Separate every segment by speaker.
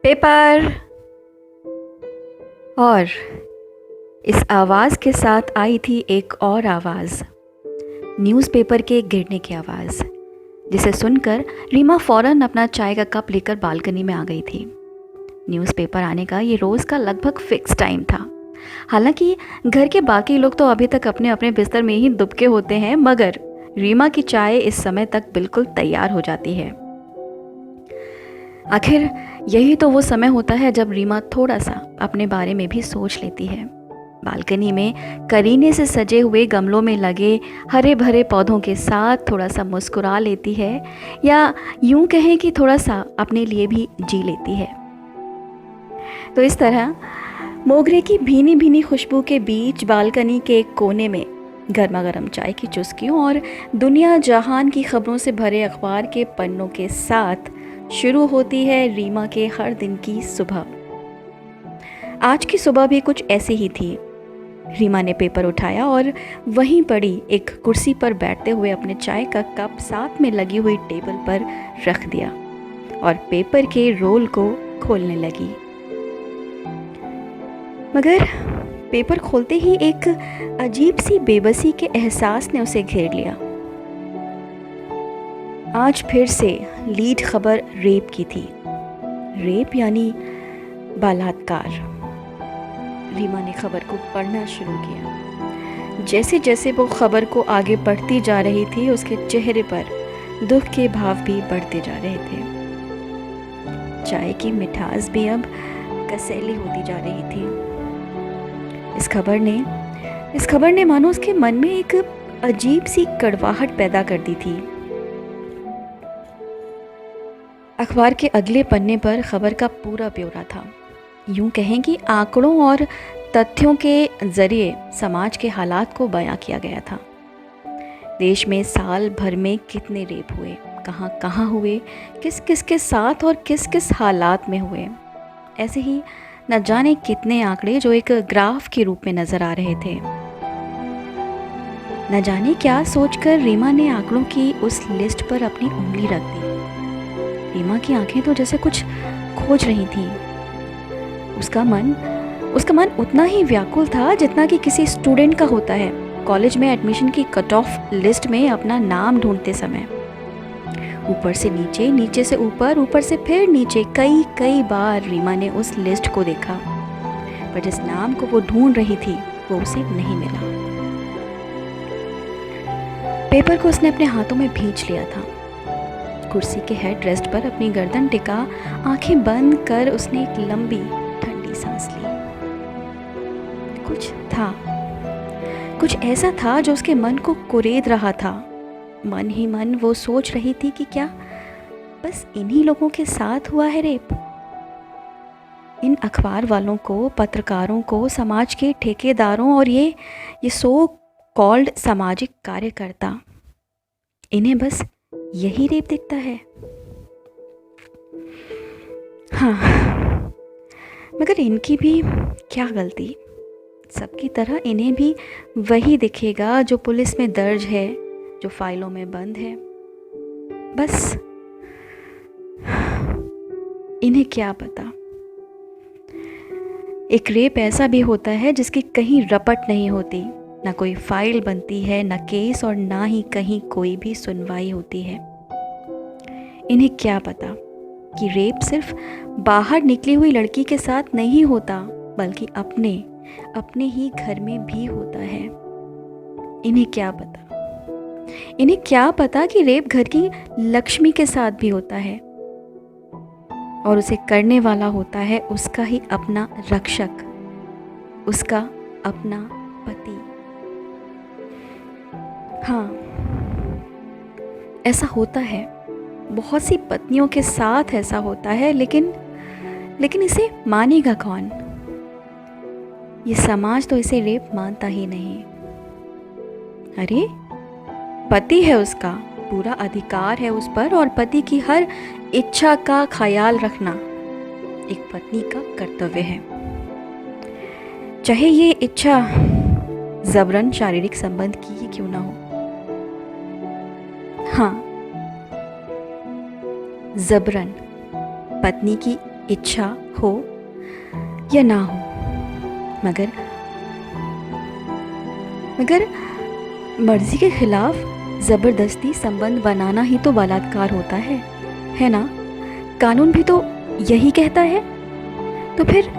Speaker 1: Paper. और इस आवाज़ के साथ आई थी एक और आवाज़, न्यूज़पेपर के गिरने की आवाज़, जिसे सुनकर रीमा फ़ौरन अपना चाय का कप लेकर बालकनी में आ गई थी। न्यूज़पेपर आने का ये रोज़ का लगभग फिक्स टाइम था। हालांकि घर के बाकी लोग तो अभी तक अपने अपने बिस्तर में ही दुबके होते हैं, मगर रीमा की चाय इस समय तक बिल्कुल तैयार हो जाती है। आखिर यही तो वो समय होता है जब रीमा थोड़ा सा अपने बारे में भी सोच लेती है। बालकनी में करीने से सजे हुए गमलों में लगे हरे भरे पौधों के साथ थोड़ा सा मुस्कुरा लेती है, या यूं कहें कि थोड़ा सा अपने लिए भी जी लेती है। तो इस तरह मोगरे की भीनी भीनी खुशबू के बीच बालकनी के एक कोने में गर्मा गर्म चाय की चुस्कियों और दुनिया जहान की खबरों से भरे अखबार के पन्नों के साथ शुरू होती है रीमा के हर दिन की सुबह। आज की सुबह भी कुछ ऐसी ही थी। रीमा ने पेपर उठाया और वहीं पड़ी एक कुर्सी पर बैठते हुए अपने चाय का कप साथ में लगी हुई टेबल पर रख दिया और पेपर के रोल को खोलने लगी। मगर पेपर खोलते ही एक अजीब सी बेबसी के एहसास ने उसे घेर लिया। आज फिर से लीड खबर रेप की थी। रेप यानी बलात्कार। रीमा ने खबर को पढ़ना शुरू किया। जैसे जैसे वो खबर को आगे पढ़ती जा रही थी, उसके चेहरे पर दुख के भाव भी बढ़ते जा रहे थे। चाय की मिठास भी अब कसैली होती जा रही थी। इस खबर ने मानो उसके मन में एक अजीब सी कड़वाहट पैदा कर दी थी। अखबार के अगले पन्ने पर खबर का पूरा ब्यौरा था। यूं कहें कि आंकड़ों और तथ्यों के जरिए समाज के हालात को बयां किया गया था। देश में साल भर में कितने रेप हुए, कहां कहां हुए, किस किस के साथ और किस किस हालात में हुए, ऐसे ही न जाने कितने आंकड़े जो एक ग्राफ के रूप में नजर आ रहे थे। न जाने क्या सोचकर रीमा ने आंकड़ों की उस लिस्ट पर अपनी उंगली रख दी। रीमा की आंखें तो जैसे कुछ खोज रही थीं। उसका मन उतना ही व्याकुल था जितना कि किसी स्टूडेंट का होता है कॉलेज में एडमिशन की कट ऑफ लिस्ट में अपना नाम ढूंढते समय। ऊपर से नीचे, नीचे से ऊपर, ऊपर से फिर नीचे, कई कई बार रीमा ने उस लिस्ट को देखा, पर जिस नाम को वो ढूंढ रही थी वो उसे नहीं मिला। पेपर को उसने अपने हाथों में भींच लिया था। कुर्सी के हेड रेस्ट पर अपनी गर्दन टिका आंखें बंद कर उसने एक लंबी ठंडी सांस ली। कुछ ऐसा था जो उसके मन को कुरेद रहा था। मन ही मन वो सोच रही थी कि क्या बस इन्हीं लोगों के साथ हुआ है रेप? इन अखबार वालों को, पत्रकारों को, समाज के ठेकेदारों और ये सो कॉल्ड सामाजिक कार्यकर्ता, इन्हें बस यही रेप दिखता है। हाँ, मगर इनकी भी क्या गलती? सबकी तरह इन्हें भी वही दिखेगा जो पुलिस में दर्ज है, जो फाइलों में बंद है। बस इन्हें क्या पता, एक रेप ऐसा भी होता है जिसकी कहीं रपट नहीं होती, ना कोई फाइल बनती है, ना केस, और ना ही कहीं कोई भी सुनवाई होती है। इन्हें क्या पता कि रेप सिर्फ बाहर निकली हुई लड़की के साथ नहीं होता, बल्कि अपने ही घर में भी होता है। इन्हें क्या पता कि रेप घर की लक्ष्मी के साथ भी होता है, और उसे करने वाला होता है उसका ही अपना रक्षक, उसका अपना पति। हाँ, ऐसा होता है, बहुत सी पत्नियों के साथ ऐसा होता है, लेकिन इसे मानेगा कौन? ये समाज तो इसे रेप मानता ही नहीं। अरे, पति है उसका, पूरा अधिकार है उस पर, और पति की हर इच्छा का ख्याल रखना एक पत्नी का कर्तव्य है, चाहे ये इच्छा जबरन शारीरिक संबंध की ही क्यों ना हो। हाँ, जबरन पत्नी की इच्छा हो या ना हो, मगर मगर मर्जी के खिलाफ ज़बरदस्ती संबंध बनाना ही तो बलात्कार होता है ना? कानून भी तो यही कहता है। तो फिर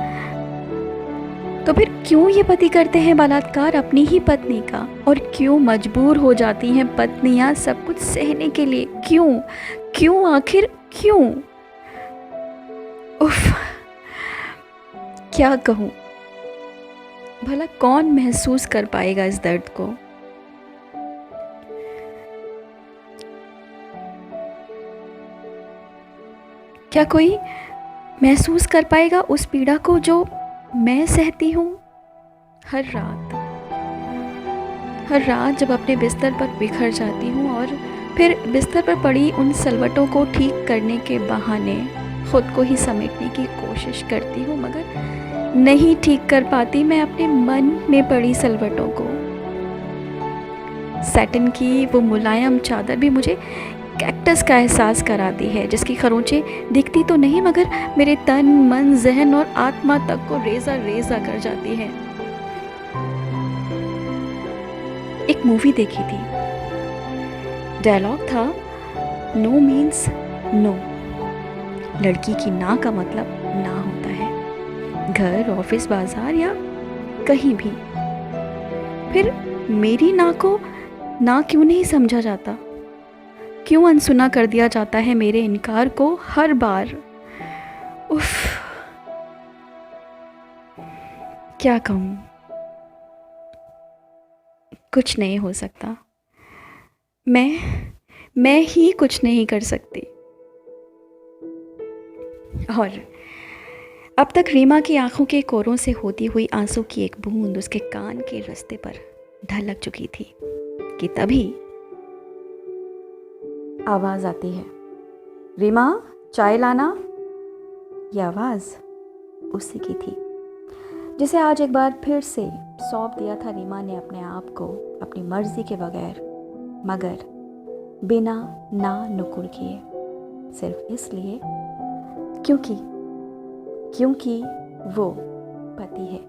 Speaker 1: तो फिर क्यों ये पति करते हैं बलात्कार अपनी ही पत्नी का, और क्यों मजबूर हो जाती हैं पत्नियां सब कुछ सहने के लिए? क्यों क्यों आखिर क्यों? उफ, क्या कहूँ, भला कौन महसूस कर पाएगा इस दर्द को? क्या कोई महसूस कर पाएगा उस पीड़ा को जो मैं सहती हूँ हर रात? हर रात जब अपने बिस्तर पर बिखर जाती हूँ और फिर बिस्तर पर पड़ी उन सलवटों को ठीक करने के बहाने खुद को ही समेटने की कोशिश करती हूँ, मगर नहीं ठीक कर पाती मैं अपने मन में पड़ी सलवटों को। सैटिन की वो मुलायम चादर भी मुझे कैक्टस का एहसास कराती है, जिसकी खरोंचें दिखती तो नहीं मगर मेरे तन मन जहन और आत्मा तक को रेजा रेजा कर जाती है। एक मूवी देखी थी, डायलॉग था नो मीन्स नो। लड़की की ना का मतलब ना होता है, घर ऑफिस बाजार या कहीं भी। फिर मेरी ना को ना क्यों नहीं समझा जाता? क्यों अनसुना कर दिया जाता है मेरे इनकार को हर बार? उफ, क्या कहूँ, कुछ नहीं हो सकता। मैं ही कुछ नहीं कर सकती। और अब तक रीमा की आंखों के कोरों से होती हुई आंसू की एक बूंद उसके कान के रास्ते पर ढलक चुकी थी कि तभी आवाज़ आती है, रीमा चाय लाना। यह आवाज़ उसी की थी जिसे आज एक बार फिर से सौंप दिया था रीमा ने अपने आप को अपनी मर्जी के बगैर, मगर बिना ना नुकुर किए, सिर्फ इसलिए क्योंकि वो पति है।